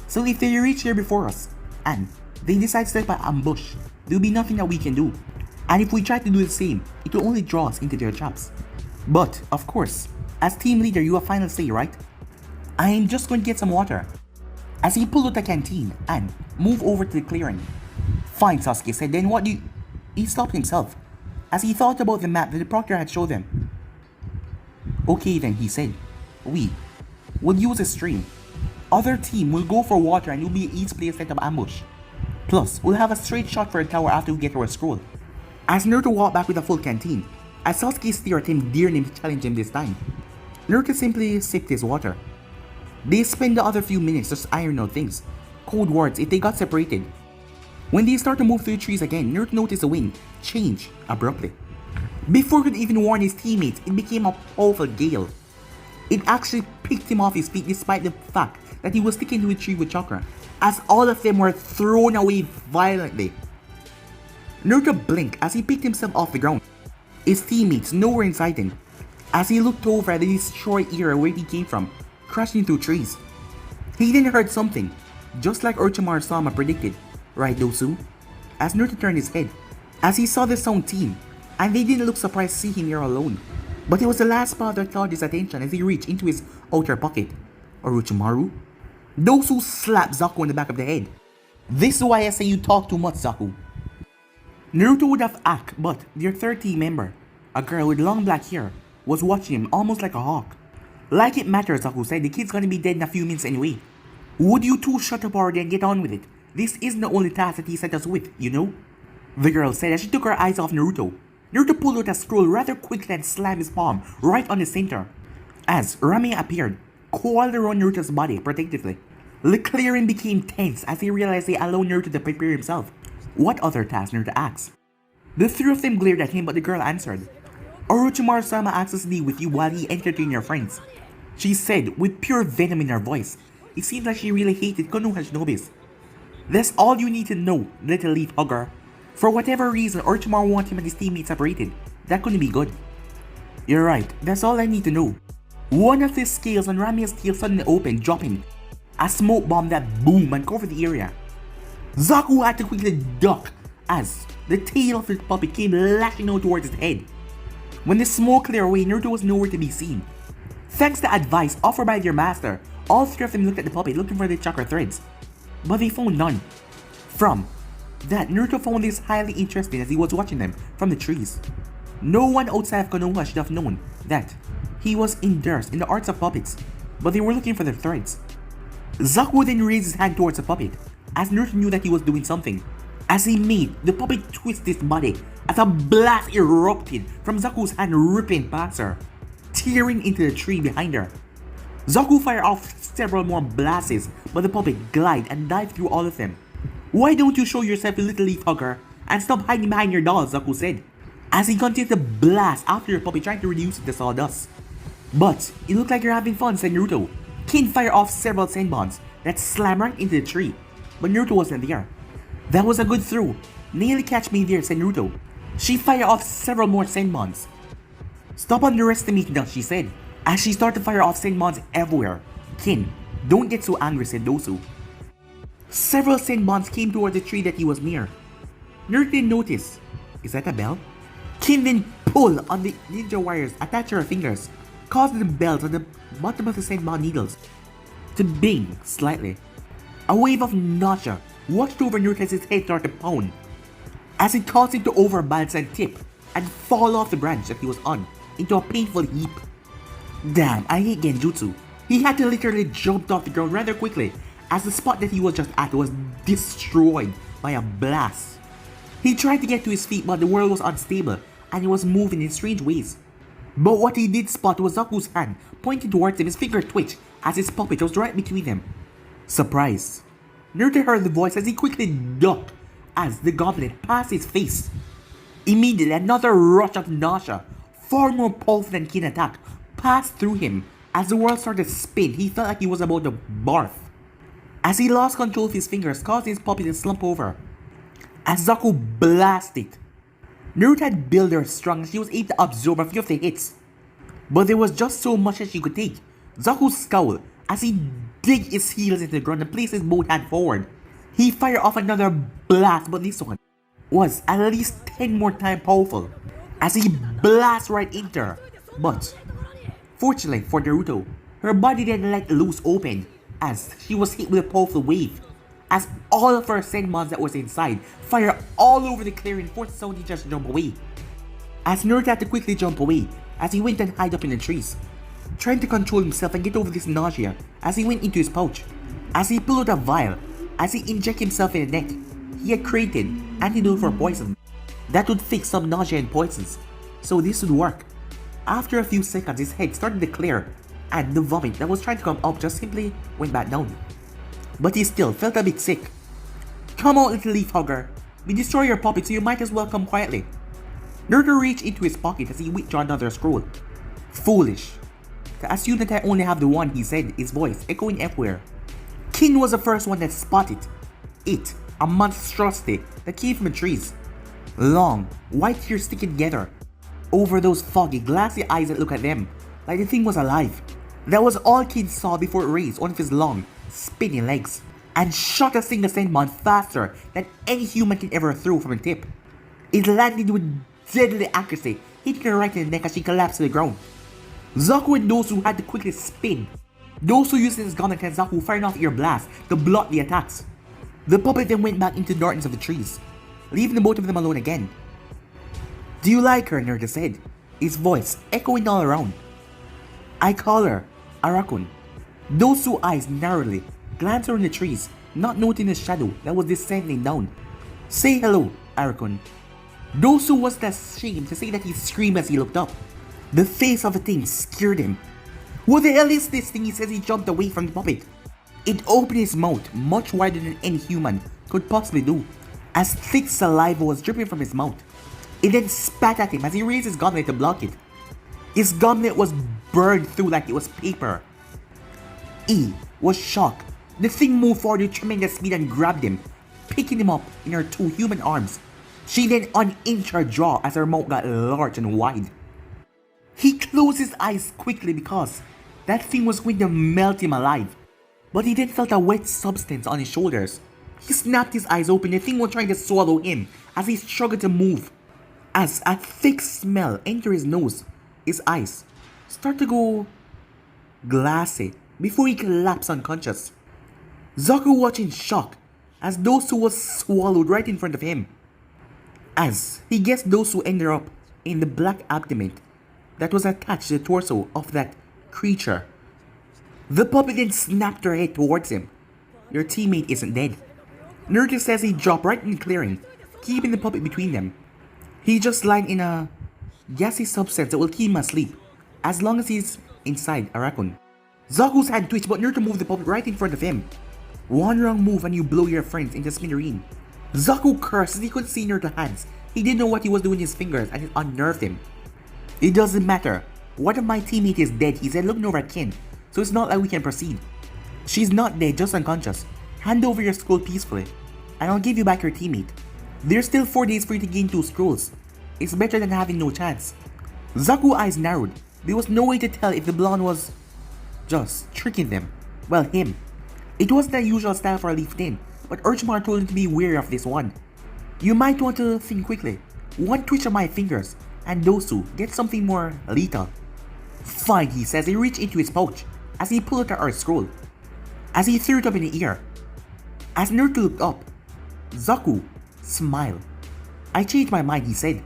So if they reach here before us, and they decide to set up an ambush, there will be nothing that we can do. And if we try to do the same, it will only draw us into their traps. But, of course, as team leader you have final say, right? I am just going to get some water. As he pulled out the canteen and moved over to the clearing. Fine, Sasuke said, then what do you... He stopped himself as he thought about the map that the proctor had showed them. Okay then, he said. We will use a stream. Other team will go for water and will be at each place set up ambush. Plus, we'll have a straight shot for a tower after we get our scroll. As Naruto walked back with a full canteen, as Sasuke stared at him, daring him to challenge him this time, Naruto simply sipped his water. They spent the other few minutes just ironing out things, code words if they got separated. When they start to move through the trees again, Naruto noticed the wind change abruptly. Before he could even warn his teammates, it became a powerful gale. It actually picked him off his feet despite the fact that he was sticking to a tree with chakra, as all of them were thrown away violently. Naruto blinked as he picked himself off the ground, his teammates nowhere in sight him, as he looked over at the destroyed area where he came from, crashing through trees. He then heard something, just like Orochimaru Sama predicted, right Dosu? As Naruto turned his head, as he saw the sound team, and they didn't look surprised to see him here alone. But it was the last part that caught his attention as he reached into his outer pocket. Orochimaru? Dosu slapped Zaku in the back of the head. This is why I say you talk too much, Zaku. Naruto would have acted, but their third team member, a girl with long black hair, was watching him almost like a hawk. Like it matters, Zaku said, the kid's gonna be dead in a few minutes anyway. Would you two shut up already and get on with it? This isn't the only task that he set us with, you know? The girl said as she took her eyes off Naruto. Naruto pulled out a scroll rather quickly and slammed his palm right on the center. As Ramen appeared, coiled around Naruto's body protectively. The clearing became tense as he realized they allowed Naruto to prepare himself. what other task Naruto asked. The three of them glared at him, but the girl answered, Orochimaru-sama asks us to be with you while he entertains your friends. She said with pure venom in her voice. It seems like she really hated Konoha Shinobis. That's all you need to know, little leaf hugger. For whatever reason, Orochimaru wanted him and his teammates separated. That couldn't be good. You're right, that's all I need to know. One of the scales on Ramia's tail suddenly opened, dropping a smoke bomb that boomed and covered the area. Zaku had to quickly duck as the tail of the puppet came lashing out towards his head. When the smoke cleared away, Naruto was nowhere to be seen. Thanks to advice offered by their master, all three of them looked at the puppet looking for the chakra threads, but they found none. From that, Naruto found this highly interesting as he was watching them from the trees. No one outside of Konoha should have known that he was immersed in the arts of puppets, but they were looking for the threads. Zaku then raised his hand towards the puppet, as Naruto knew that he was doing something. As he made the puppet twist his body, as a blast erupted from Zaku's hand, ripping past her, tearing into the tree behind her. Zaku fired off several more blasts, but the puppet glided and dived through all of them. Why don't you show yourself, you little leaf hugger, and stop hiding behind your dolls, Zaku said, as he continued to blast after the puppet trying to reduce it to sawdust. But it looked like you're having fun, said Naruto. Kin fired off several senbons that slammed right into the tree, but Naruto wasn't there. That was a good throw. Nearly catch me there, said Naruto. She fired off several more senbons. Stop underestimating us, she said, as she started to fire off senbons everywhere. Kin, don't get so angry, said Dosu. Several senbons came toward the tree that he was near. Naruto didn't notice. Is that a bell? Kin then pulled on the ninja wires attached to her fingers, causing the bells on the bottom of the senbon needles to bing slightly. A wave of nausea washed over Naruto as his head started to pound, as it caused him to overbalance and tip and fall off the branch that he was on into a painful heap. Damn, I hate Genjutsu. He had to literally jump off the ground rather quickly as the spot that he was just at was destroyed by a blast. He tried to get to his feet, but the world was unstable and he was moving in strange ways. But what he did spot was Zaku's hand pointing towards him, his finger twitched as his puppet was right between them. Surprised, Naruto heard the voice as he quickly ducked as the goblet passed his face. Immediately, another rush of nausea, far more powerful than Kin attack, passed through him. As the world started to spin, he felt like he was about to barf. As he lost control of his fingers, causing his puppet to slump over. As Zaku blasted, Naruto had built her strong and she was able to absorb a few of the hits. But there was just so much that she could take. Zaku scowled as he digged his heels into the ground and placed his both hands forward. He fired off another blast, but this one was at least 10 more times powerful as he blasted right into her. But fortunately for Naruto, her body didn't let loose open as she was hit with a powerful wave, as all of her senbons that was inside fired all over the clearing, forcing Sound Ninja to jump away. As Naruto had to quickly jump away as he went and hid up in the trees, trying to control himself and get over this nausea as he went into his pouch. As he pulled out a vial, as he injected himself in the neck, he had created antidote for poison that would fix some nausea and poisons, so this would work. After a few seconds, his head started to clear and the vomit that was trying to come up just simply went back down. But he still felt a bit sick. Come on, little leaf hugger. We destroy your puppet, so you might as well come quietly. Naruto reached into his pocket as he withdrew another scroll. Foolish to assume that I only have the one, he said, his voice echoing everywhere. Kin was the first one that spotted it, a monstrosity that came from the trees. Long, white hair sticking together over those foggy, glassy eyes that looked at them like the thing was alive. That was all Kin saw before it raised one of his long, spinning legs and shot a single senbon faster than any human can ever throw from a tip. It landed with deadly accuracy, hitting her right in the neck as she collapsed to the ground. Zaku and Dosu had to quickly spin. Dosu used his gun against Zaku, firing off ear blasts to block the attacks. The puppet then went back into the darkness of the trees, leaving the both of them alone again. Do you like her? Naruto said, his voice echoing all around. I call her Arakun. Dosu's eyes narrowly glanced around the trees, not noting the shadow that was descending down. Say hello, Arakun. Dosu wasn't ashamed to say that he screamed as he looked up. The face of the thing scared him. What the hell is this thing? He says he jumped away from the puppet. It opened its mouth much wider than any human could possibly do, as thick saliva was dripping from his mouth. It then spat at him as he raised his gauntlet to block it. His gauntlet was burned through like it was paper. E was shocked. The thing moved forward with tremendous speed and grabbed him, picking him up in her two human arms. She then unhinged her jaw as her mouth got large and wide. He closed his eyes quickly because that thing was going to melt him alive. But he then felt a wet substance on his shoulders. He snapped his eyes open. The thing was trying to swallow him as he struggled to move. As a thick smell entered his nose, his eyes start to go glassy before he collapsed unconscious. Zaku watched in shock as Dosu was swallowed right in front of him. As he guessed Dosu ended up in the black abdomen that was attached to the torso of that creature. The puppet then snapped her head towards him. Your teammate isn't dead. Naruto says he dropped right in the clearing, keeping the puppet between them. He just lied in a gassy substance that will keep him asleep, as long as he's inside a raccoon. Zaku's hand twitched, but Naruto moved the puppet right in front of him. One wrong move and you blow your friends into smithereens. Zaku cursed as he couldn't see Naruto's hands. He didn't know what he was doing with his fingers and it unnerved him. It doesn't matter. One of my teammates is dead, he said, looking over at Kin, so it's not like we can proceed. She's not dead, just unconscious. Hand over your scroll peacefully, and I'll give you back your teammate. There's still 4 days for you to gain 2 scrolls. It's better than having no chance. Zaku's eyes narrowed. There was no way to tell if the blonde was just tricking them. Well, him. It wasn't the usual style for a Leaf Tin, but Urchmar told him to be wary of this one. You might want to think quickly. One twitch of my fingers, and Dosu gets something more lethal. Fine, he says. He reached into his pouch as he pulled out the Earth Scroll. As he threw it up in the air. As Naruto looked up, Zaku smiled. I changed my mind, he said.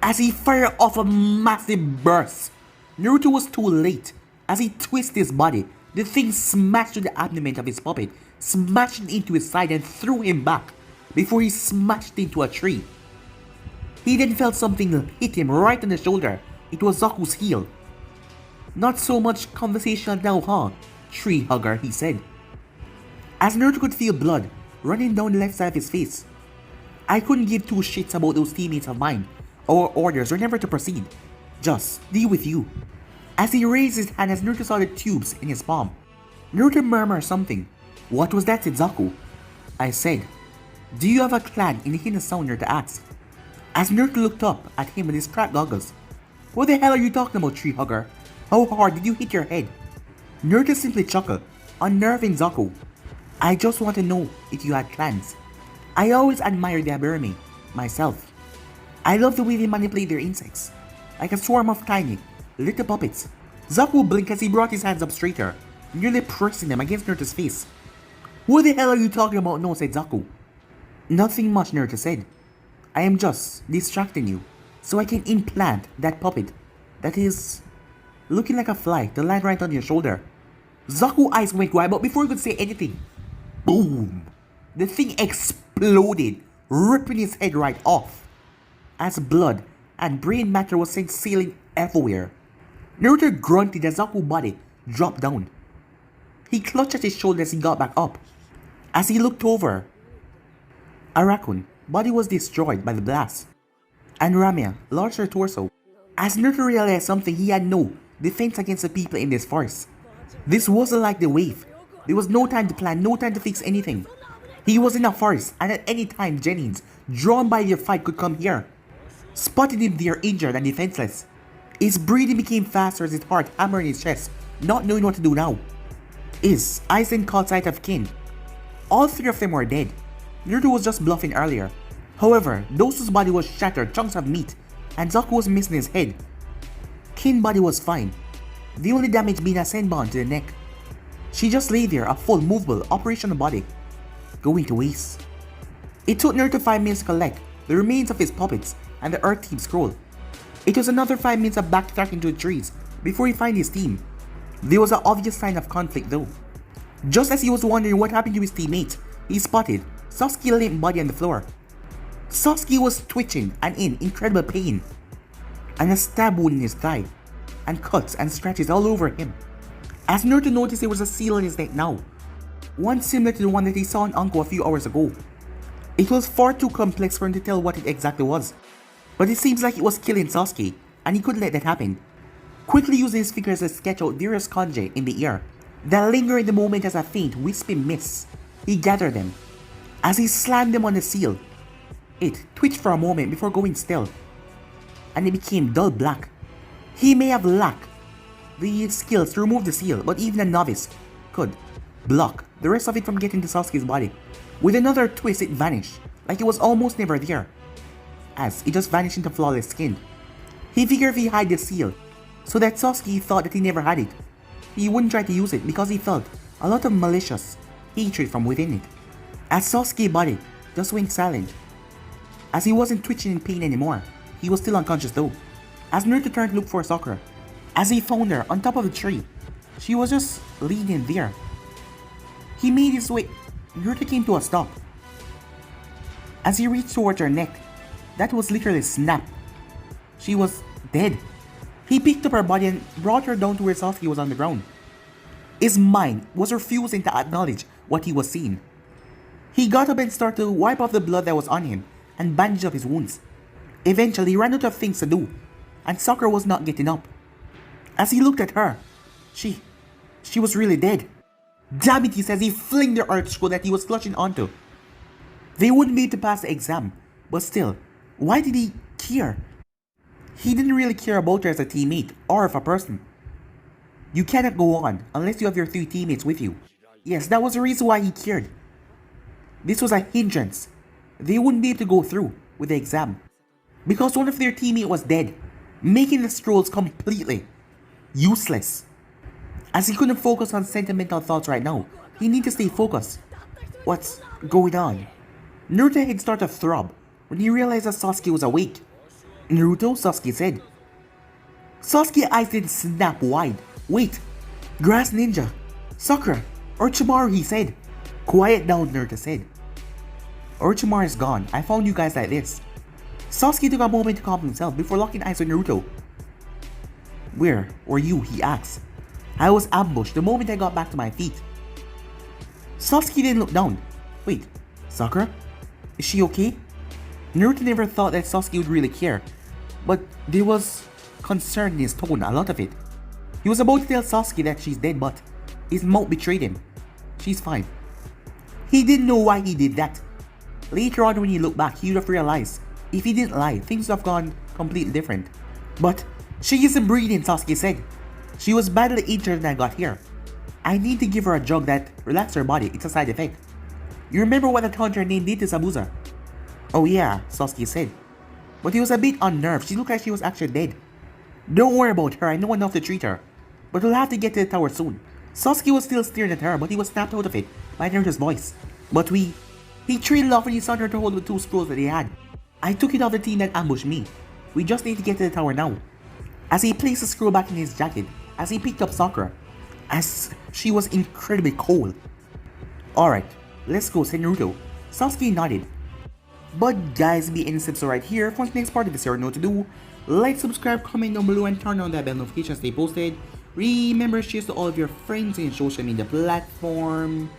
As he fired off a massive burst. Naruto was too late. As he twisted his body, the thing smashed through the abdomen of his puppet, smashed into his side and threw him back before he smashed into a tree. He then felt something hit him right on the shoulder. It was Zaku's heel. Not so much conversational now, huh? Tree hugger, he said. As Naruto could feel blood running down the left side of his face. I couldn't give 2 shits about those teammates of mine. Our orders were never to proceed. Just deal with you. As he raised his hand as Naruto saw the tubes in his palm. Naruto murmured something. What was that, said Zaku? I said, do you have a clan in the hidden sound? Naruto asked. As Naruto looked up at him with his cracked goggles. What the hell are you talking about, tree hugger? How hard did you hit your head? Naruto simply chuckled, unnerving Zaku. I just want to know if you had clans. I always admired the Aburame, myself. I love the way they manipulate their insects, like a swarm of tiny, little puppets. Zaku blinked as he brought his hands up straighter, nearly pressing them against Naruto's face. What the hell are you talking about now, said Zaku. Nothing much, Naruto said. I am just distracting you, so I can implant that puppet that is looking like a fly to land right on your shoulder. Zaku's eyes went wide, but before he could say anything, boom! The thing exploded, ripping his head right off, as blood and brain matter was sent sailing everywhere. Naruto grunted as Zaku's body dropped down. He clutched at his shoulder as he got back up. As he looked over, a raccoon body was destroyed by the blast, and Ramya launched her torso. As Naruto realized something, he had no defense against the people in this forest. This wasn't like the wave. There was no time to plan, no time to fix anything. He was in a forest, and at any time Jennings, drawn by their fight, could come here. Spotted him there injured and defenseless. His breathing became faster as his heart hammered in his chest, not knowing what to do now. His eyes then caught sight of Kin. All 3 of them were dead. Naruto was just bluffing earlier. However, Dosu's body was shattered, chunks of meat, and Zaku was missing his head. Kin's body was fine, the only damage being a senbon to the neck. She just lay there, a full, movable, operational body, going to waste. It took Naruto 5 minutes to collect the remains of his puppets and the Earth Team scroll. It was another 5 minutes of backtracking to the trees before he found his team. There was an obvious sign of conflict though. Just as he was wondering what happened to his teammates, he spotted Sasuke's limp body on the floor. Sasuke was twitching and in incredible pain, and a stab wound in his thigh, and cuts and scratches all over him. As Naruto noticed, there was a seal on his neck now, one similar to the one that he saw on Anko a few hours ago. It was far too complex for him to tell what it exactly was. But it seems like it was killing Sasuke, and he couldn't let that happen. Quickly using his fingers to sketch out various kanji in the air that linger in the moment as a faint, wispy mist. He gathered them. As he slammed them on the seal, it twitched for a moment before going still, and it became dull black. He may have lacked the skills to remove the seal, but even a novice could block the rest of it from getting to Sasuke's body. With another twist, it vanished, like it was almost never there, as it just vanished into flawless skin. He figured if he hid the seal, so that Sasuke thought that he never had it, he wouldn't try to use it because he felt a lot of malicious hatred from within it. As Sasuke's body just went silent, as he wasn't twitching in pain anymore, he was still unconscious though. As Naruto turned to look for Sakura, as he found her on top of the tree, she was just leaning there. He made his way. Naruto came to a stop. As he reached towards her neck, that was literally snapped. She was dead. He picked up her body and brought her down to where Sasuke was on the ground. His mind was refusing to acknowledge what he was seeing. He got up and started to wipe off the blood that was on him and bandage up his wounds. Eventually, he ran out of things to do, and Sakura was not getting up. As he looked at her, she was really dead. Damn it, he says, he flinged the arch scroll that he was clutching onto. They wouldn't be able to pass the exam, but still, why did he care? He didn't really care about her as a teammate or as a person. You cannot go on unless you have your 3 teammates with you. Yes, that was the reason why he cared. This was a hindrance. They wouldn't be able to go through with the exam because one of their teammates was dead, making the scrolls completely useless. As he couldn't focus on sentimental thoughts right now, he needed to stay focused. What's going on? Naruto's head started to throb when he realized that Sasuke was awake. Naruto, Sasuke said. Sasuke's eyes didn't snap wide. Wait, Grass Ninja, Sakura, Orochimaru, he said. Quiet down, Naruto said. Orochimaru is gone. I found you guys like this. Sasuke took a moment to calm himself before locking eyes with Naruto. Where were you? He asked. I was ambushed the moment I got back to my feet. Sasuke didn't look down. Wait, Sakura? Is she okay? Naruto never thought that Sasuke would really care, but there was concern in his tone, a lot of it. He was about to tell Sasuke that she's dead, but his mouth betrayed him. She's fine. He didn't know why he did that. Later on when he looked back, he would have realized if he didn't lie, things would have gone completely different. But she isn't breathing, Sasuke said. She was badly injured when I got here. I need to give her a drug that relaxes her body. It's a side effect. You remember what that hunter named did to Zabuza? Oh yeah, Sasuke said. But he was a bit unnerved. She looked like she was actually dead. Don't worry about her, I know enough to treat her. But we'll have to get to the tower soon. Sasuke was still staring at her, but he was snapped out of it by Naruto's voice. But he trailed off when he saw her to hold the 2 scrolls that he had. I took it off the team that ambushed me. We just need to get to the tower now. As he placed the scroll back in his jacket, as he picked up Sakura, as she was incredibly cold. Alright, let's go, said Naruto. Sasuke nodded. But guys, be any steps right here. For the next part of this, you know what to do. Like, subscribe, comment down below, and turn on that bell notification to stay posted. Remember, share to all of your friends in social media platform.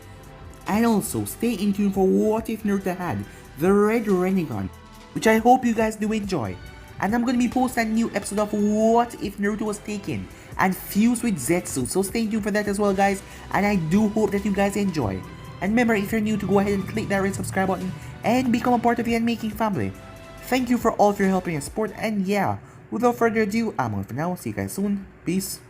And also, stay in tune for What If Naruto Had the Red Rinnegan, which I hope you guys do enjoy. And I'm going to be posting a new episode of What If Naruto Was Taken and fused with Zetsu, so stay tuned for that as well, guys, and I do hope that you guys enjoy. And remember, if you're new, to go ahead and click that red subscribe button and become a part of the Making family. Thank you for all of your help and support, and yeah, without further ado, I'm on for now. See you guys soon. Peace.